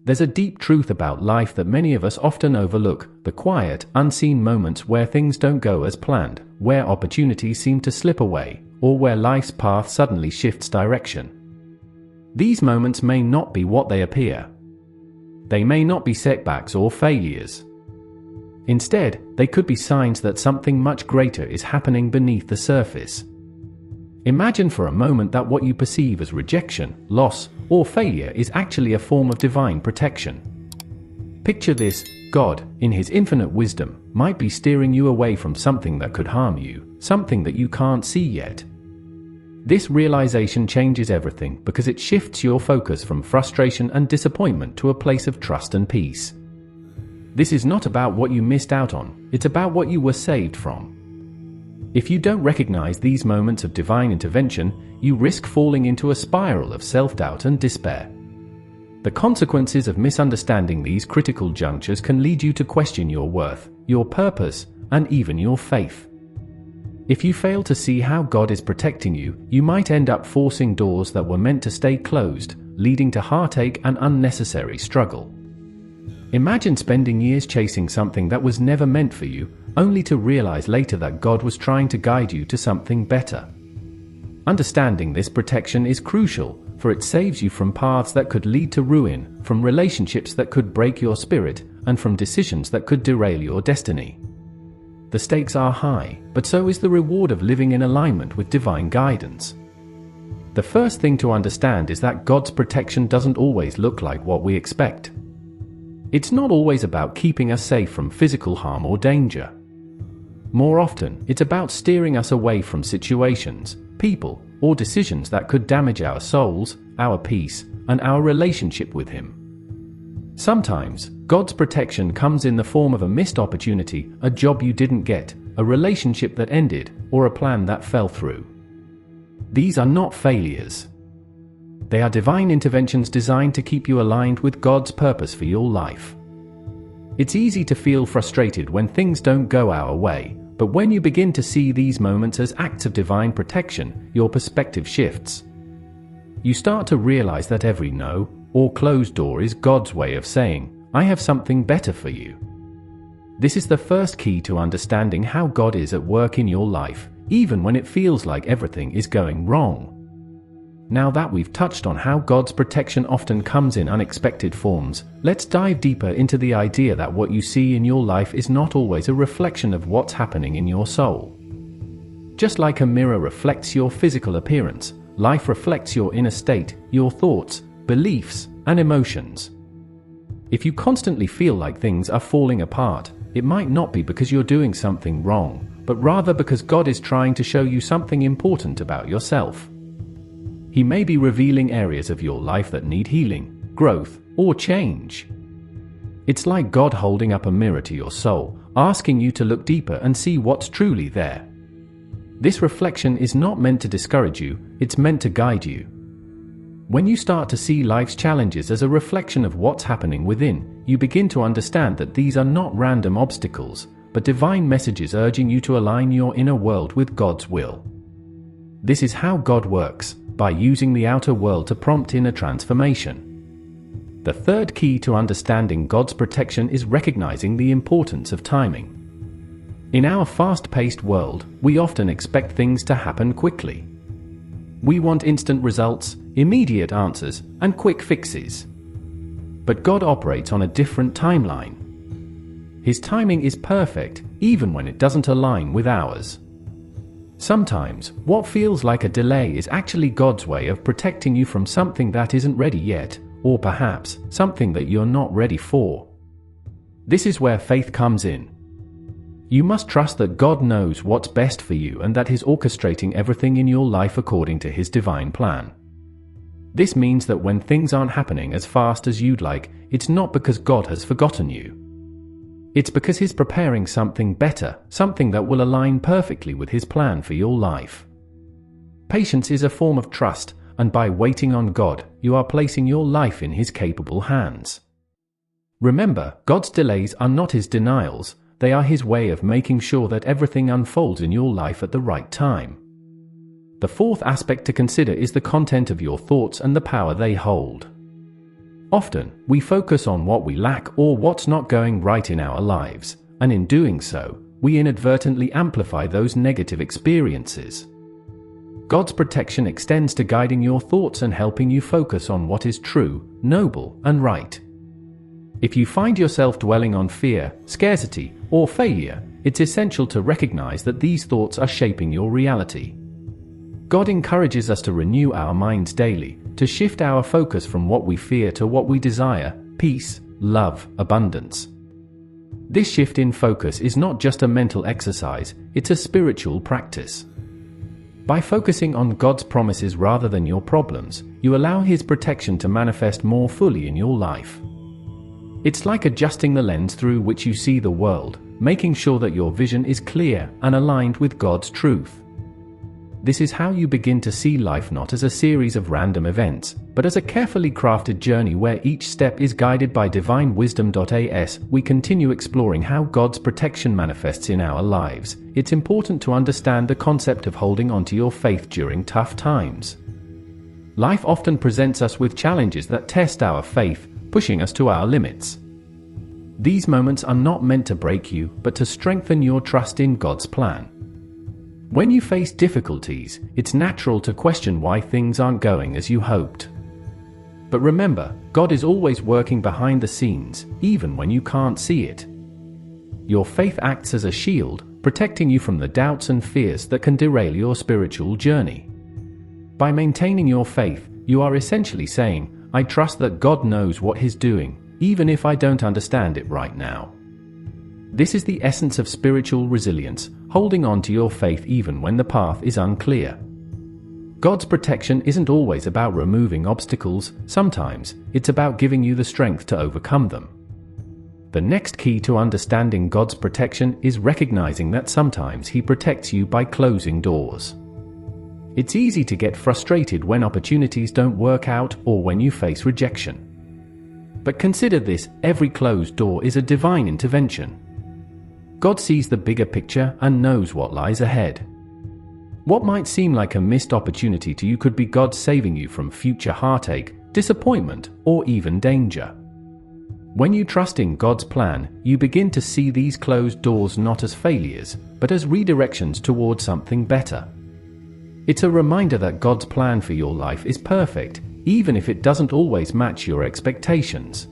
There's a deep truth about life that many of us often overlook, the quiet, unseen moments where things don't go as planned, where opportunities seem to slip away, or where life's path suddenly shifts direction. These moments may not be what they appear. They may not be setbacks or failures. Instead, they could be signs that something much greater is happening beneath the surface. Imagine for a moment that what you perceive as rejection, loss, or failure is actually a form of divine protection. Picture this: God, in His infinite wisdom, might be steering you away from something that could harm you, something that you can't see yet. This realization changes everything because it shifts your focus from frustration and disappointment to a place of trust and peace. This is not about what you missed out on, it's about what you were saved from. If you don't recognize these moments of divine intervention, you risk falling into a spiral of self-doubt and despair. The consequences of misunderstanding these critical junctures can lead you to question your worth, your purpose, and even your faith. If you fail to see how God is protecting you, you might end up forcing doors that were meant to stay closed, leading to heartache and unnecessary struggle. Imagine spending years chasing something that was never meant for you, only to realize later that God was trying to guide you to something better. Understanding this protection is crucial, for it saves you from paths that could lead to ruin, from relationships that could break your spirit, and from decisions that could derail your destiny. The stakes are high, but so is the reward of living in alignment with divine guidance. The first thing to understand is that God's protection doesn't always look like what we expect. It's not always about keeping us safe from physical harm or danger. More often, it's about steering us away from situations, people, or decisions that could damage our souls, our peace, and our relationship with Him. Sometimes, God's protection comes in the form of a missed opportunity, a job you didn't get, a relationship that ended, or a plan that fell through. These are not failures. They are divine interventions designed to keep you aligned with God's purpose for your life. It's easy to feel frustrated when things don't go our way, but when you begin to see these moments as acts of divine protection, your perspective shifts. You start to realize that every no or closed door is God's way of saying, "I have something better for you." This is the first key to understanding how God is at work in your life, even when it feels like everything is going wrong. Now that we've touched on how God's protection often comes in unexpected forms, let's dive deeper into the idea that what you see in your life is not always a reflection of what's happening in your soul. Just like a mirror reflects your physical appearance, life reflects your inner state, your thoughts, beliefs, and emotions. If you constantly feel like things are falling apart, it might not be because you're doing something wrong, but rather because God is trying to show you something important about yourself. He may be revealing areas of your life that need healing, growth, or change. It's like God holding up a mirror to your soul, asking you to look deeper and see what's truly there. This reflection is not meant to discourage you, it's meant to guide you. When you start to see life's challenges as a reflection of what's happening within, you begin to understand that these are not random obstacles, but divine messages urging you to align your inner world with God's will. This is how God works, by using the outer world to prompt inner transformation. The third key to understanding God's protection is recognizing the importance of timing. In our fast-paced world, we often expect things to happen quickly. We want instant results, immediate answers, and quick fixes. But God operates on a different timeline. His timing is perfect, even when it doesn't align with ours. Sometimes, what feels like a delay is actually God's way of protecting you from something that isn't ready yet, or perhaps, something that you're not ready for. This is where faith comes in. You must trust that God knows what's best for you and that He's orchestrating everything in your life according to His divine plan. This means that when things aren't happening as fast as you'd like, it's not because God has forgotten you. It's because He's preparing something better, something that will align perfectly with His plan for your life. Patience is a form of trust, and by waiting on God, you are placing your life in His capable hands. Remember, God's delays are not His denials, they are His way of making sure that everything unfolds in your life at the right time. The fourth aspect to consider is the content of your thoughts and the power they hold. Often, we focus on what we lack or what's not going right in our lives, and in doing so, we inadvertently amplify those negative experiences. God's protection extends to guiding your thoughts and helping you focus on what is true, noble, and right. If you find yourself dwelling on fear, scarcity, or failure, it's essential to recognize that these thoughts are shaping your reality. God encourages us to renew our minds daily, to shift our focus from what we fear to what we desire: peace, love, abundance. This shift in focus is not just a mental exercise, it's a spiritual practice. By focusing on God's promises rather than your problems, you allow His protection to manifest more fully in your life. It's like adjusting the lens through which you see the world, making sure that your vision is clear and aligned with God's truth. This is how you begin to see life not as a series of random events, but as a carefully crafted journey where each step is guided by divine wisdom. As we continue exploring how God's protection manifests in our lives, it's important to understand the concept of holding on to your faith during tough times. Life often presents us with challenges that test our faith, pushing us to our limits. These moments are not meant to break you, but to strengthen your trust in God's plan. When you face difficulties, it's natural to question why things aren't going as you hoped. But remember, God is always working behind the scenes, even when you can't see it. Your faith acts as a shield, protecting you from the doubts and fears that can derail your spiritual journey. By maintaining your faith, you are essentially saying, "I trust that God knows what He's doing, even if I don't understand it right now." This is the essence of spiritual resilience, holding on to your faith even when the path is unclear. God's protection isn't always about removing obstacles, sometimes it's about giving you the strength to overcome them. The next key to understanding God's protection is recognizing that sometimes He protects you by closing doors. It's easy to get frustrated when opportunities don't work out or when you face rejection. But consider this: every closed door is a divine intervention. God sees the bigger picture and knows what lies ahead. What might seem like a missed opportunity to you could be God saving you from future heartache, disappointment, or even danger. When you trust in God's plan, you begin to see these closed doors not as failures, but as redirections toward something better. It's a reminder that God's plan for your life is perfect, even if it doesn't always match your expectations.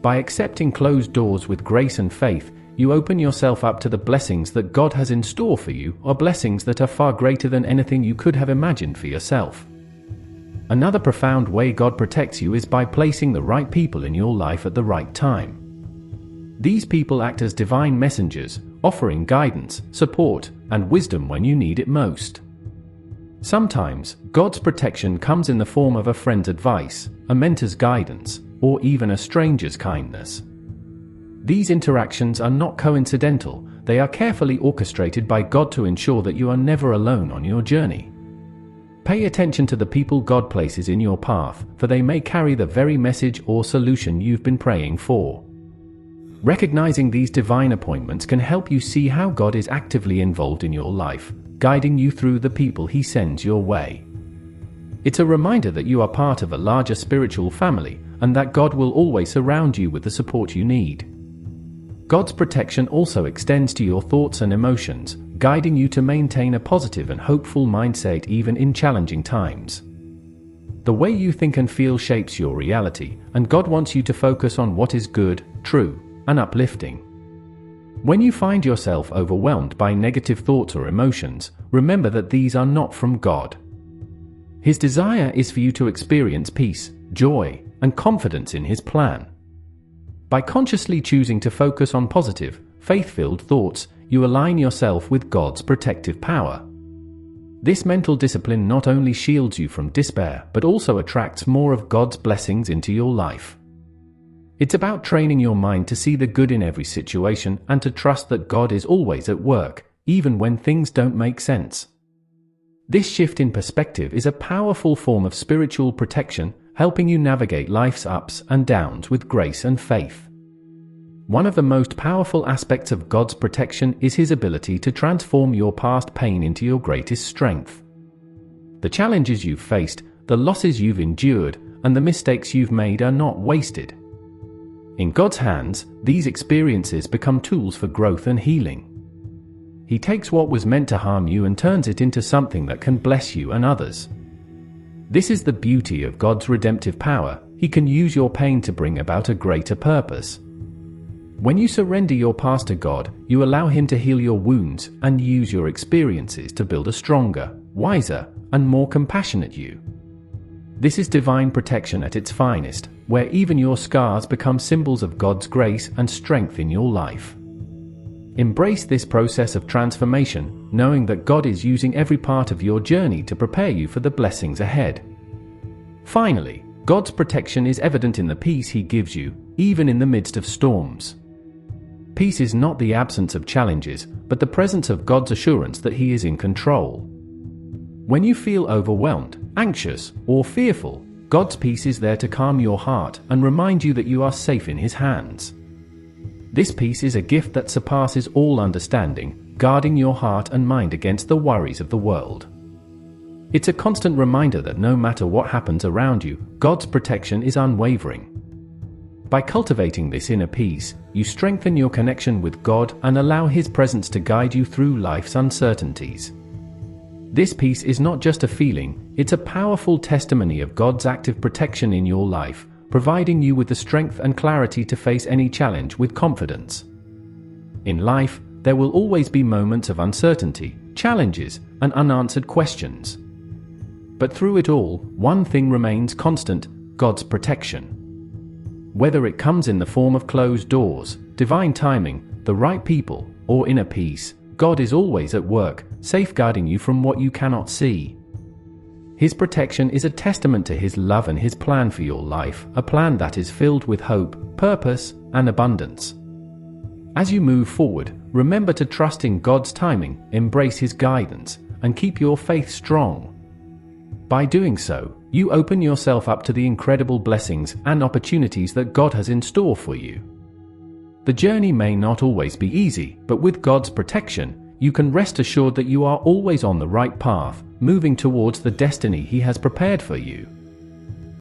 By accepting closed doors with grace and faith, you open yourself up to the blessings that God has in store for you, or blessings that are far greater than anything you could have imagined for yourself. Another profound way God protects you is by placing the right people in your life at the right time. These people act as divine messengers, offering guidance, support, and wisdom when you need it most. Sometimes, God's protection comes in the form of a friend's advice, a mentor's guidance, or even a stranger's kindness. These interactions are not coincidental, they are carefully orchestrated by God to ensure that you are never alone on your journey. Pay attention to the people God places in your path, for they may carry the very message or solution you've been praying for. Recognizing these divine appointments can help you see how God is actively involved in your life, guiding you through the people He sends your way. It's a reminder that you are part of a larger spiritual family, and that God will always surround you with the support you need. God's protection also extends to your thoughts and emotions, guiding you to maintain a positive and hopeful mindset even in challenging times. The way you think and feel shapes your reality, and God wants you to focus on what is good, true, and uplifting. When you find yourself overwhelmed by negative thoughts or emotions, remember that these are not from God. His desire is for you to experience peace, joy, and confidence in His plan. By consciously choosing to focus on positive, faith-filled thoughts, you align yourself with God's protective power. This mental discipline not only shields you from despair, but also attracts more of God's blessings into your life. It's about training your mind to see the good in every situation and to trust that God is always at work, even when things don't make sense. This shift in perspective is a powerful form of spiritual protection, helping you navigate life's ups and downs with grace and faith. One of the most powerful aspects of God's protection is His ability to transform your past pain into your greatest strength. The challenges you've faced, the losses you've endured, and the mistakes you've made are not wasted. In God's hands, these experiences become tools for growth and healing. He takes what was meant to harm you and turns it into something that can bless you and others. This is the beauty of God's redemptive power. He can use your pain to bring about a greater purpose. When you surrender your past to God, you allow Him to heal your wounds and use your experiences to build a stronger, wiser, and more compassionate you. This is divine protection at its finest, where even your scars become symbols of God's grace and strength in your life. Embrace this process of transformation, knowing that God is using every part of your journey to prepare you for the blessings ahead. Finally, God's protection is evident in the peace He gives you, even in the midst of storms. Peace is not the absence of challenges, but the presence of God's assurance that He is in control. When you feel overwhelmed, anxious, or fearful, God's peace is there to calm your heart and remind you that you are safe in His hands. This peace is a gift that surpasses all understanding, guarding your heart and mind against the worries of the world. It's a constant reminder that no matter what happens around you, God's protection is unwavering. By cultivating this inner peace, you strengthen your connection with God and allow His presence to guide you through life's uncertainties. This peace is not just a feeling, it's a powerful testimony of God's active protection in your life, providing you with the strength and clarity to face any challenge with confidence. In life, there will always be moments of uncertainty, challenges, and unanswered questions. But through it all, one thing remains constant: God's protection. Whether it comes in the form of closed doors, divine timing, the right people, or inner peace, God is always at work, safeguarding you from what you cannot see. His protection is a testament to His love and His plan for your life, a plan that is filled with hope, purpose, and abundance. As you move forward, remember to trust in God's timing, embrace His guidance, and keep your faith strong. By doing so, you open yourself up to the incredible blessings and opportunities that God has in store for you. The journey may not always be easy, but with God's protection, you can rest assured that you are always on the right path, moving towards the destiny He has prepared for you.